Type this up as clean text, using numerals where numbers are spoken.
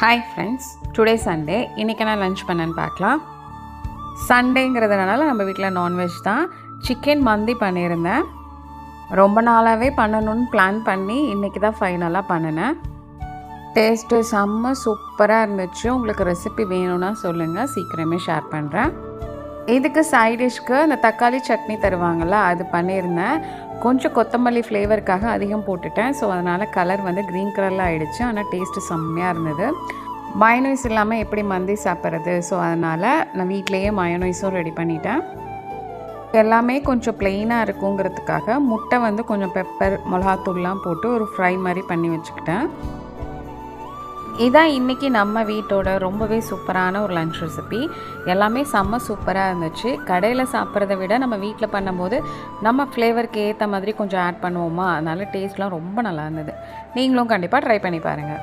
Hi friends, today Sunday. இன்றைக்கி நான் lunch பண்ணேன்னு பார்க்கலாம். சண்டேங்கிறதுனால நம்ம வீட்டில் நான்வெஜ் தான். சிக்கன் மந்தி பண்ணியிருந்தேன். ரொம்ப நாளாகவே பண்ணணும்னு பிளான் பண்ணி இன்றைக்கி தான் ஃபைனலாக பண்ணினேன். டேஸ்ட்டு செம்ம சூப்பராக இருந்துச்சு. உங்களுக்கு ரெசிபி வேணும்னா சொல்லுங்கள், சீக்கிரமே ஷேர் பண்ணுறேன். இதுக்கு சைட் டிஷ்க்கு இந்த தக்காளி சட்னி தருவாங்கள்ல, அது பண்ணியிருந்தேன். கொஞ்சம் கொத்தமல்லி ஃப்ளேவருக்காக அதிகம் போட்டுட்டேன். ஸோ அதனால் கலர் க்ரீன் கலரில் ஆகிடுச்சு. ஆனால் டேஸ்ட்டு செம்மையாக இருந்தது. மயோனைஸ் இல்லாமல் எப்படி மந்தி சாப்பிட்றது? ஸோ அதனால் நான் வீட்டிலையே மயோனைஸும் ரெடி பண்ணிட்டேன். எல்லாமே கொஞ்சம் ப்ளெயினாக இருக்குங்கிறதுக்காக முட்டை கொஞ்சம் பெப்பர் மிளகாத்தூள்லாம் போட்டு ஒரு ஃப்ரை மாதிரி பண்ணி வச்சுக்கிட்டேன். இதான் இன்றைக்கி நம்ம வீட்டோட ரொம்பவே சூப்பரான ஒரு லன்ச் ரெசிபி. எல்லாமே செம்ம சூப்பராக இருந்துச்சு. கடையில் சாப்பிட்றத விட நம்ம வீட்டில் பண்ணும்போது நம்ம ஃப்ளேவருக்கு ஏற்ற மாதிரி கொஞ்சம் ஆட் பண்ணுவோமா, அதனால் டேஸ்ட்லாம் ரொம்ப நல்லா இருந்தது. நீங்களும் கண்டிப்பாக ட்ரை பண்ணி பாருங்கள்.